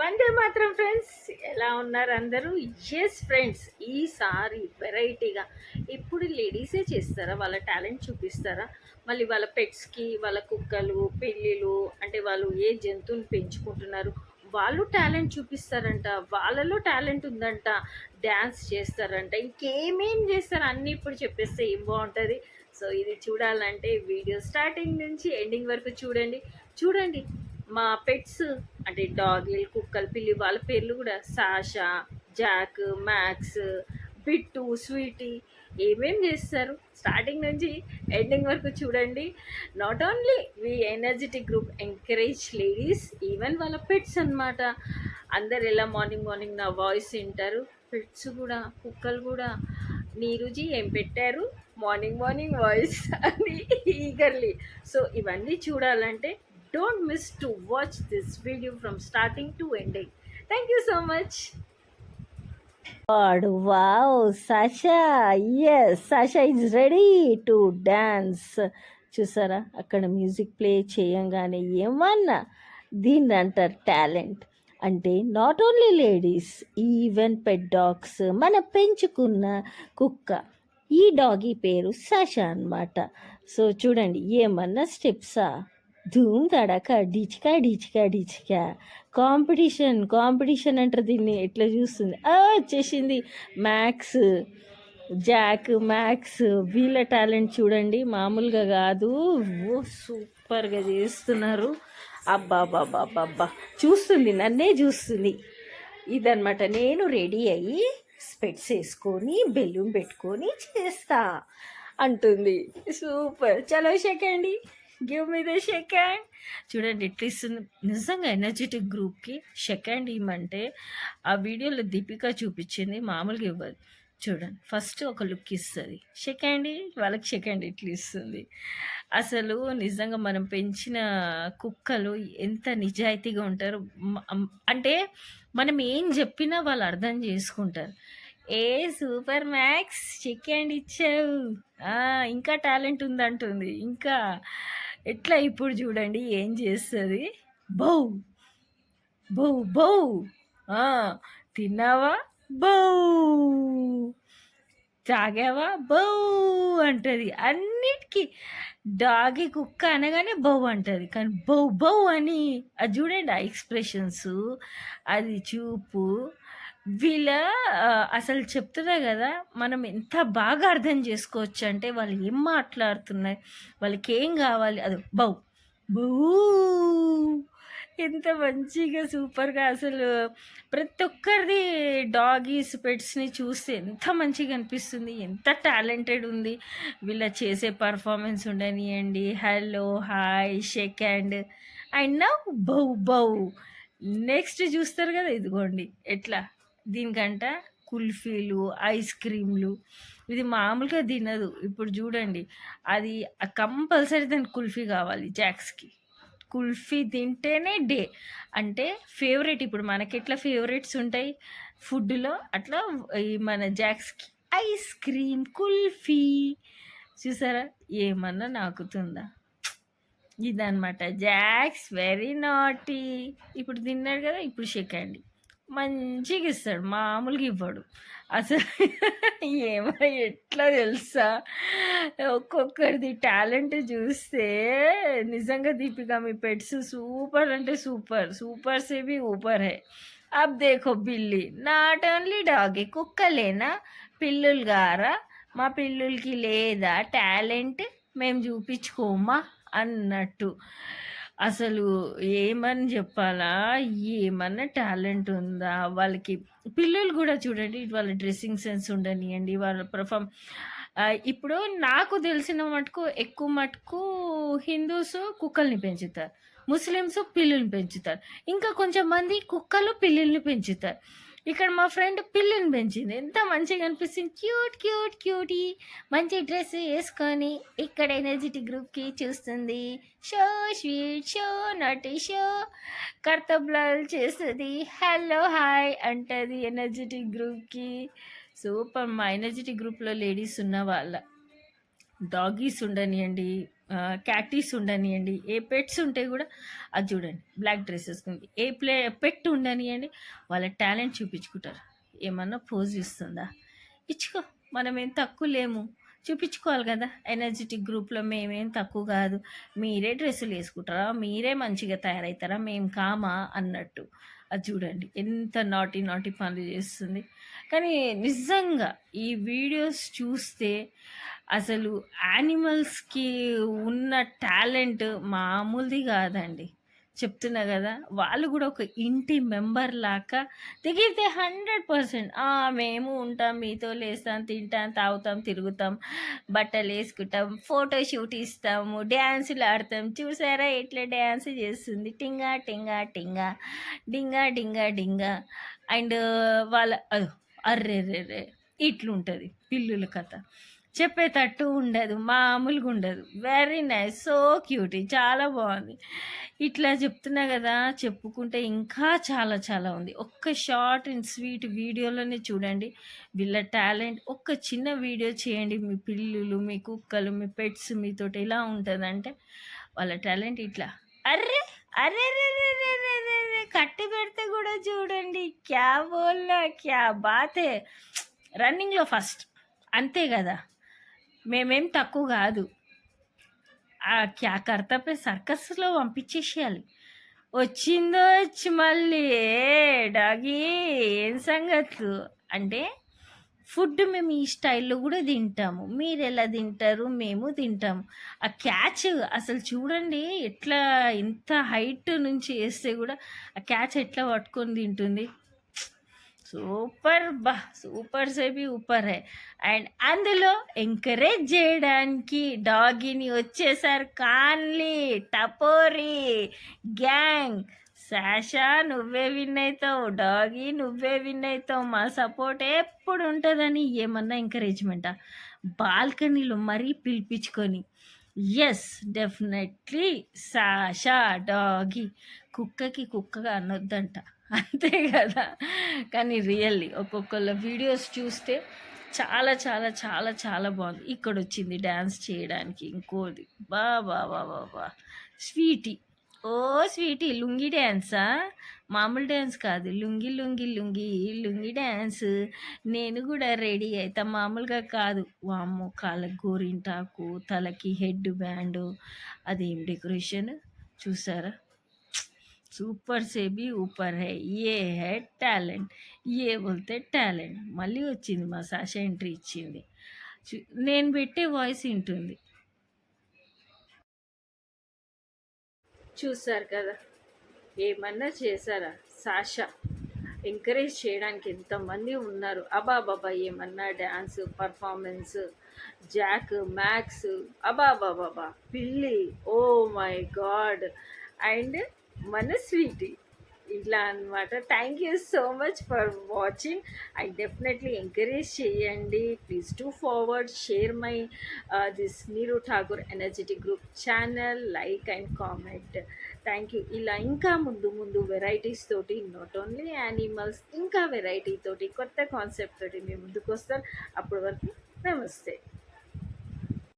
వందే మాత్రం ఫ్రెండ్స్, ఎలా ఉన్నారు అందరూ? ఎస్ ఫ్రెండ్స్, ఈసారి వెరైటీగా ఇప్పుడు లేడీసే చేస్తారా, వాళ్ళ టాలెంట్ చూపిస్తారా? మళ్ళీ వాళ్ళ పెట్స్కి, వాళ్ళ కుక్కలు పిల్లిలు అంటే వాళ్ళు ఏ జంతువుని పెంచుకుంటున్నారు, వాళ్ళు టాలెంట్ చూపిస్తారంట. వాళ్ళలో టాలెంట్ ఉందంట, డ్యాన్స్ చేస్తారంట, ఇంకేమేం చేస్తారు అన్నీ ఇప్పుడు చెప్పేస్తే ఏం బాగుంటుంది. సో ఇది చూడాలంటే వీడియో స్టార్టింగ్ నుంచి ఎండింగ్ వరకు చూడండి. చూడండి, మా పెట్స్ అంటే డాగిల్, కుక్కలు, పిల్లి వాళ్ళ పేర్లు కూడా Sasha, Jack, Max, Bittu, Sweety ఏమేం చేస్తారు స్టార్టింగ్ నుంచి ఎండింగ్ వరకు చూడండి. Not only we energetic group encourage ladies, even వాళ్ళ పెట్స్ అన్నమాట. అందరు ఎలా మార్నింగ్ మార్నింగ్ నా వాయిస్ వింటారు, పెట్స్ కూడా, కుక్కలు కూడా నీరుజీ ఏం పెట్టారు మార్నింగ్ మార్నింగ్ వాయిస్ అని ఈగర్లీ. సో ఇవన్నీ చూడాలంటే don't miss to watch this video from starting to ending. Thank you so much. God, wow, Sasha, yes, Sasha is ready to dance. చూసారా, అక్కడ మ్యూజిక్ ప్లే చేయంగానే ఏమన్నా దీన్ని అంటారు టాలెంట్. అంటే not only ladies, even pet dogs, మన పెంచుకున్న కుక్క, ఈ డాగీ పేరు సషా అన్నమాట. సో చూడండి, ఏమన్నా స్టెప్సా, ధూమ్ తడక, డిచికా డిచికా డిచికా, కాంపిటీషన్ కాంపిటీషన్ అంటారు దీన్ని. ఎట్లా చూస్తుంది, వచ్చేసింది మ్యాక్స్, జాక్, మ్యాక్స్, వీళ్ళ టాలెంట్ చూడండి, మామూలుగా కాదు. ఓ సూపర్గా చేస్తున్నారు. అబ్బా బాబా బాబా, చూస్తుంది, నన్నే చూస్తుంది. ఇదనమాట, నేను రెడీ అయ్యి స్పెట్స్ వేసుకొని బెలూన్ పెట్టుకొని చేస్తా అంటుంది. సూపర్, చలో షేకండి, give me the shake hand. చూడండి ఎట్లా ఇస్తుంది. నిజంగా ఎనర్జెటిక్ గ్రూప్కి షేక్ హ్యాండ్ ఇవ్వమంటే ఆ వీడియోలో దీపిక చూపించింది, మామూలుగా ఇవ్వదు. చూడండి, ఫస్ట్ ఒక లుక్ ఇస్తుంది, షేక్ హ్యాండ్, వాళ్ళకి షేక్ హ్యాండ్ ఇట్లా ఇస్తుంది. అసలు నిజంగా మనం పెంచిన కుక్కలు ఎంత నిజాయితీగా ఉంటారు అంటే మనం ఏం చెప్పినా వాళ్ళు అర్థం చేసుకుంటారు. ఏ సూపర్ మ్యాక్స్, షేక్ హ్యాండ్ ఇచ్చావు, ఇంకా టాలెంట్ ఉందంటుంది. ఇంకా ఎట్లా ఇప్పుడు చూడండి ఏం చేస్తుంది. బౌ బౌ బౌ, తిన్నావా, బౌ తాగావా, బౌ అంటది. అన్నిటికీ డాగి, కుక్క అనగానే బౌ అంటది, కానీ బౌ బౌ అని అది చూడండి, ఆ ఎక్స్ప్రెషన్స్, అది చూపు. వీళ్ళ అసలు చెప్తున్నా కదా, మనం ఎంత బాగా అర్థం చేసుకోవచ్చు అంటే వాళ్ళు ఏం మాట్లాడుతున్నాయి, వాళ్ళకి ఏం కావాలి, అది బౌ బౌ, ఎంత మంచిగా సూపర్గా. అసలు ప్రతి ఒక్కరిది డాగీస్, పెట్స్ని చూస్తే ఎంత మంచిగా అనిపిస్తుంది, ఎంత టాలెంటెడ్ ఉంది వీళ్ళ చేసే పర్ఫార్మెన్స్ ఉండనియండి. Hello, hi, shake hand, and now bow bow. Next చూస్తారు కదా, ఇదిగోండి ఎట్లా, దీనికంట కుల్ఫీలు, ఐస్ క్రీమ్లు, ఇది మామూలుగా తినదు. ఇప్పుడు చూడండి, అది కంపల్సరీ దానికి కుల్ఫీ కావాలి. జాక్స్కి కుల్ఫీ తింటేనే డే అంటే ఫేవరెట్. ఇప్పుడు మనకి ఎట్లా ఫేవరెట్స్ ఉంటాయి ఫుడ్లో, అట్లా ఈ మన జాక్స్కి ఐస్ క్రీమ్, కుల్ఫీ. చూసారా ఏమన్నా నాకుతుందా? ఇదనమాట జాక్స్, వెరీ నాటీ. ఇప్పుడు తిన్నాడు కదా, ఇప్పుడు షేక్ హ్యాండ్ మంచిగా ఇస్తాడు, మామూలుగా ఇవ్వడు అసలు. ఏమో ఎట్లా తెలుసా, ఒక్కొక్కరిది టాలెంట్ చూస్తే నిజంగా. దీపిక, మీ పెట్స్ సూపర్ అంటే సూపర్, సూపర్ से भी ऊपर है. अब देखो బిల్లి, నాట్ ఓన్లీ డాగి, కుక్కలేనా, పిల్లులు గారా, మా పిల్లులకి లేదా టాలెంట్, మేము చూపించుకోమా అన్నట్టు. అసలు ఏమని చెప్పాలా, ఏమన్నా టాలెంట్ ఉందా వాళ్ళకి? పిల్లలు కూడా చూడండి, వాళ్ళ డ్రెస్సింగ్ సెన్స్ ఉండనియండి, వాళ్ళ పర్ఫామ్. ఇప్పుడు నాకు తెలిసిన మటుకు ఎక్కువ మటుకు హిందూస్ కుక్కల్ని పెంచుతారు, ముస్లిమ్స్ పిల్లుల్ని పెంచుతారు, ఇంకా కొంచెం మంది కుక్కలు పిల్లుల్ని పెంచుతారు. ఇక్కడ మా ఫ్రెండ్ పిల్లిని పెంచింది, ఎంత మంచిగా అనిపిస్తుంది, క్యూట్ క్యూట్ క్యూటీ, మంచి డ్రెస్ వేసుకొని ఇక్కడ ఎనర్జెటిక్ గ్రూప్కి చూస్తుంది. షో స్వీట్, షో నటి, షో కర్తబ్లాలు చేస్తుంది, హలో హాయ్ అంటది ఎనర్జెటిక్ గ్రూప్కి. సూపర్. మా ఎనర్జెటిక్ గ్రూప్లో లేడీస్ ఉన్న వాళ్ళ డాగీస్ ఉండనియండి, క్యాటీస్ ఉండనియండి, ఏ పెట్స్ ఉంటే కూడా అది చూడండి బ్లాక్ డ్రెస్ వేసుకుంది. ఏ పెట్ ఉండనియండి వాళ్ళ టాలెంట్ చూపించుకుంటారు. ఏమన్నా పోజ్ ఇస్తుందా? ఇచ్చుకో, మనమేం తక్కువ లేము, చూపించుకోవాలి కదా. ఎనర్జెటిక్ గ్రూప్లో మేమేం తక్కువ కాదు, మీరే డ్రెస్సులు వేసుకుంటారా, మీరే మంచిగా తయారవుతారా, మేము కామా అన్నట్టు. అది చూడండి ఎంత నాటి నాటి పనులు చేస్తుంది. కానీ నిజంగా ఈ వీడియోస్ చూస్తే అసలు యానిమల్స్కి ఉన్న టాలెంట్ మామూలుది కాదండి. చెప్తున్నా కదా, వాళ్ళు కూడా ఒక ఇంటి మెంబర్ లాగా దిగితే 100% మేము ఉంటాం, మీతో లేస్తాం, తింటాం, తాగుతాం, తిరుగుతాం, బట్టలు వేసుకుంటాం, ఫోటో షూట్ ఇస్తాము, డ్యాన్సులు ఆడతాం. చూసారా ఎట్లా డ్యాన్స్ చేస్తుంది, టింగా టింగా టింగా, డింగా డింగా డింగా. అండ్ వాళ్ళ అర్రెర్రెర్రే ఇట్లుంటుంది పిల్లుల కథ. చెప్పేటట్టు ఉండదు, మామూలుగా ఉండదు. వెరీ నైస్, సో క్యూటీ, చాలా బాగుంది. ఇట్లా చెప్తున్నా కదా, చెప్పుకుంటే ఇంకా చాలా చాలా ఉంది. ఒక్క షార్ట్ అండ్ స్వీట్ వీడియోలోనే చూడండి వీళ్ళ టాలెంట్. ఒక్క చిన్న వీడియో చేయండి, మీ పిల్లులు, మీ కుక్కలు, మీ పెట్స్ మీతోటి ఎలా ఉంటుందంటే వాళ్ళ టాలెంట్ ఇట్లా. అర్రే అరే కట్టి పెడితే కూడా చూడండి, క్యా బోల్నా, క్యా బాతే. రన్నింగ్లో ఫస్ట్, అంతే కదా, మేమేం తక్కువ కాదు. ఆ క్యా కర్తపే సర్కస్లో పంపించేసేయాలి. వచ్చిందో వచ్చి మళ్ళీ డాగీ ఏం సంగతులు అంటే, ఫుడ్ మేము ఈ స్టైల్లో కూడా తింటాము, మీరు ఎలా తింటారు, మేము తింటాము. ఆ క్యాచ్ అసలు చూడండి ఎట్లా, ఇంత హైట్ నుంచి వేస్తే కూడా ఆ క్యాచ్ ఎట్లా పట్టుకొని తింటుంది. సూపర్ బా, సూపర్ సేబీ ఊపర్ హై. అండ్ అందులో ఎంకరేజ్ చేయడానికి డాగీని వచ్చేసారు కాన్లీ, టపోరీ గ్యాంగ్. శాషా నువ్వే విన్ అవుతావు, డాగీ నువ్వే విన్ అవుతావు, మా సపోర్ట్ ఎప్పుడు ఉంటుందని ఏమన్నా ఎంకరేజ్మెంటా? బాల్కనీలో మరీ పిలిపించుకొని, ఎస్ డెఫినెట్లీ సాషా డాగీ. కుక్కకి కుక్కగా అనొద్దంట, అంతే కదా. కానీ రియల్లీ ఒక్కొక్కళ్ళ వీడియోస్ చూస్తే చాలా చాలా చాలా చాలా బాగుంది. ఇక్కడ వచ్చింది డ్యాన్స్ చేయడానికి ఇంకోది, బా బా బా బా బా, స్వీటీ. ఓ స్వీటీ, లుంగి డ్యాన్సా? మామూలు డ్యాన్స్ కాదు, లుంగి లుంగి లుంగి లుంగి డ్యాన్స్. నేను కూడా రెడీ అవుతా, మామూలుగా కాదు. వామ్మో, కాళ్ళకి గోరింటాకు, తలకి హెడ్ బ్యాండ్, అదేం డెకరేషన్ చూసారా. సూపర్ సేబీ ఊపర్ హై, ఏ హై టాలెంట్, ఏ బోల్తే టాలెంట్. మళ్ళీ వచ్చింది మా సాషా, ఎంట్రీ ఇచ్చింది. నేను పెట్టే వాయిస్ వింటుంది. చూసారు కదా, ఏమన్నా చేశారా? సాషా ఎంకరేజ్ చేయడానికి ఎంతమంది ఉన్నారు. అబాబాబా, ఏమన్నా డ్యాన్స్ పర్ఫార్మెన్స్, జాక్, మ్యాక్స్, అబాబాబాబా, పిల్లి, ఓ మై గాడ్, అండ్ మన స్వీటీ. ఇలా అనమాట. Thank you so much for watching. I definitely encourage చేయండి. Please to forward, share my this Neeru Thakur energetic group channel, like and comment. Thank you. ఇలా ఇంకా ముందు ముందు వెరైటీస్ తోటి, నాట్ ఓన్లీ యానిమల్స్, ఇంకా వెరైటీ తోటి, కొత్త కాన్సెప్ట్ తోటి మేము ముందుకు వస్తాను. అప్పటి వరకు నమస్తే.